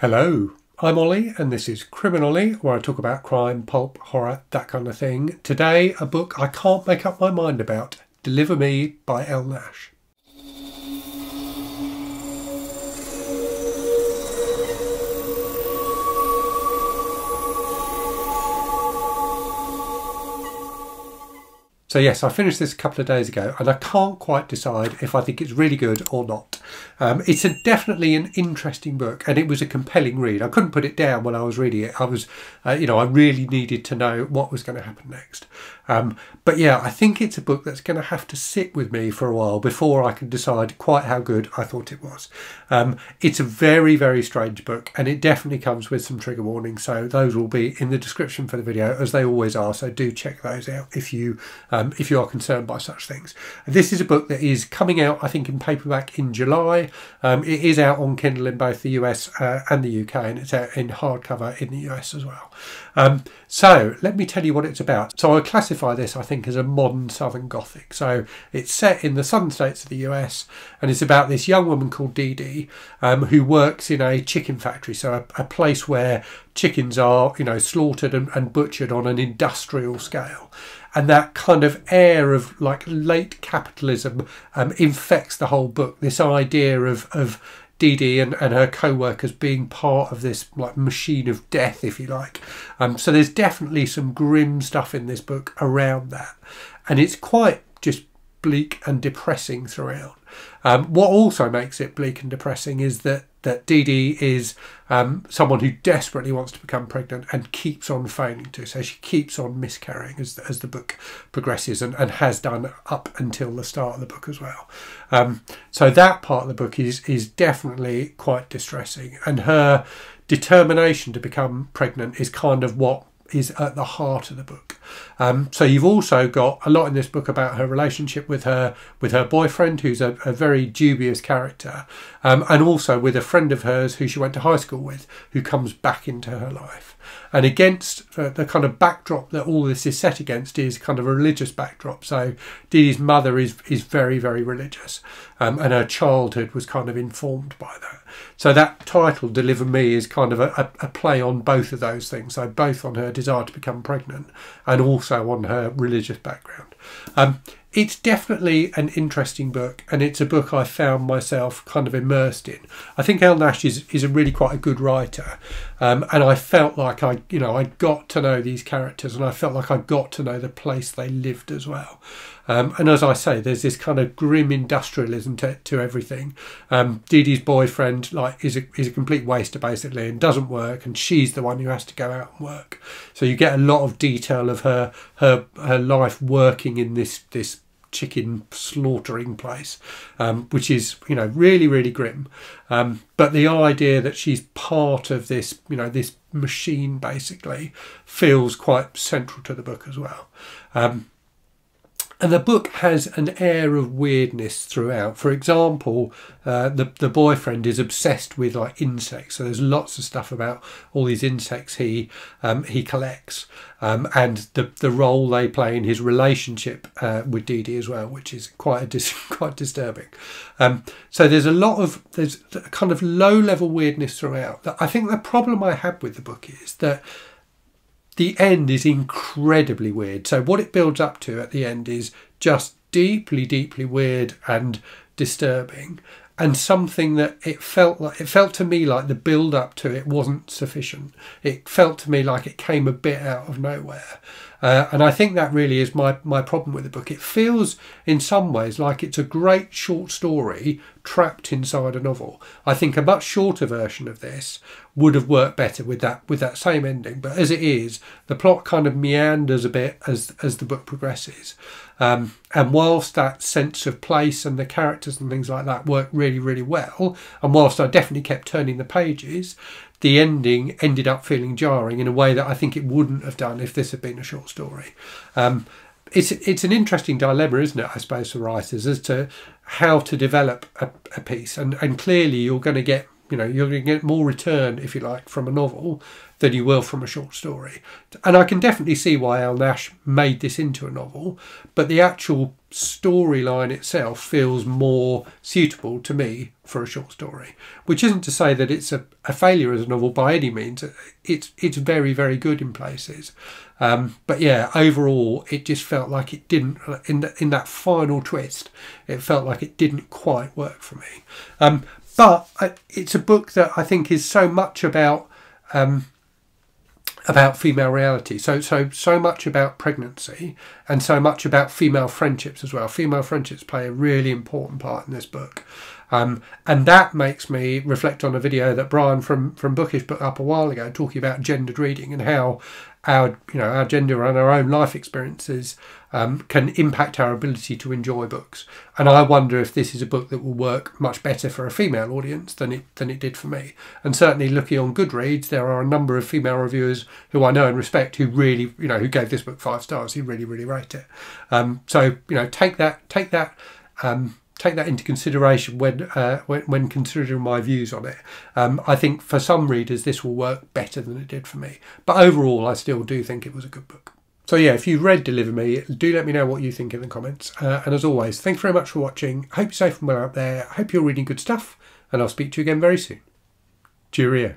Hello, I'm Ollie and this is Criminally, where I talk about crime, pulp, horror, that kind of thing. Today, a book I can't make up my mind about, Deliver Me by Elle Nash. So yes, I finished this a couple of days ago and I can't quite decide if I think it's really good or not. It's definitely an interesting book and it was a compelling read. I couldn't put it down when I was reading it. I really needed to know what was going to happen next. But yeah, I think it's a book that's going to have to sit with me for a while before I can decide quite how good I thought it was. It's a very, very strange book and it definitely comes with some trigger warnings. So those will be in the description for the video, as they always are. So do check those out if you are concerned by such things. This is a book that is coming out, I think, in paperback in July. It is out on Kindle in both the US and the UK, and it's out in hardcover in the US as well. So let me tell you what it's about. So I classify this, I think, as a modern Southern Gothic. So it's set in the southern states of the US, and it's about this young woman called Dee Dee, who works in a chicken factory, so a place where chickens are, slaughtered and butchered on an industrial scale. And that kind of air of like late capitalism infects the whole book. This idea of Dee Dee and her co-workers being part of this like machine of death, if you like. So there's definitely some grim stuff in this book around that. And it's quite just bleak and depressing throughout. What also makes it bleak and depressing is that Dee Dee is someone who desperately wants to become pregnant and keeps on failing to. So she keeps on miscarrying as the book progresses and has done up until the start of the book as well. So that part of the book is definitely quite distressing. And her determination to become pregnant is kind of what is at the heart of the book. So you've also got a lot in this book about her relationship with her boyfriend, who's a very dubious character, and also with a friend of hers who she went to high school with, who comes back into her life. And against the kind of backdrop that all this is set against is kind of a religious backdrop. So Dee Dee's mother is very, very religious, and her childhood was kind of informed by that. So that title, Deliver Me, is kind of a play on both of those things. So both on her desire to become pregnant and also on her religious background. It's definitely an interesting book, and it's a book I found myself kind of immersed in. I think Elle Nash is a really quite a good writer, and I felt like I got to know these characters, and I felt like I got to know the place they lived as well. And as I say, there's this kind of grim industrialism to everything. Dee Dee's boyfriend is a complete waster basically, and doesn't work, and she's the one who has to go out and work. So you get a lot of detail of her life working in this chicken slaughtering place, which is really, really grim. But the idea that she's part of this this machine basically feels quite central to the book as well. And the book has an air of weirdness throughout. For example, the boyfriend is obsessed with like insects. So there's lots of stuff about all these insects he collects, and the role they play in his relationship with Dee Dee as well, which is quite disturbing. So there's a kind of low level weirdness throughout. I think the problem I had with the book is that the end is incredibly weird. So what it builds up to at the end is just deeply, deeply weird and disturbing, and something that it felt to me like the build up to it wasn't sufficient. It felt to me like it came a bit out of nowhere. And I think that really is my problem with the book. It feels in some ways like it's a great short story trapped inside a novel. I think a much shorter version of this would have worked better with that same ending. But as it is, the plot kind of meanders a bit as the book progresses. And whilst that sense of place and the characters and things like that work really, really well, and whilst I definitely kept turning the pages, the ending ended up feeling jarring in a way that I think it wouldn't have done if this had been a short story. It's an interesting dilemma, isn't it, I suppose, for writers, as to how to develop a piece. And clearly you're going to get you know, you're going to get more return, if you like, from a novel than you will from a short story. And I can definitely see why Elle Nash made this into a novel, but the actual storyline itself feels more suitable to me for a short story, which isn't to say that it's a failure as a novel by any means. It's very, very good in places. But yeah, overall, it just felt like it didn't, in that final twist, it felt like it didn't quite work for me. But it's a book that I think is so much about female reality, so much about pregnancy, and so much about female friendships as well. Female friendships play a really important part in this book, and that makes me reflect on a video that Brian from Bookish put up a while ago, talking about gendered reading and how our gender and our own life experiences can impact our ability to enjoy books. And I wonder if this is a book that will work much better for a female audience than it did for me. And certainly looking on Goodreads, there are a number of female reviewers who I know and respect who really, who gave this book 5 stars, who really, really rate it. So, take that into consideration when considering my views on it. I think for some readers this will work better than it did for me. But overall, I still do think it was a good book. So yeah, if you've read Deliver Me, do let me know what you think in the comments. And as always, thanks very much for watching. I hope you're safe and well out there. I hope you're reading good stuff. And I'll speak to you again very soon. Cheerio.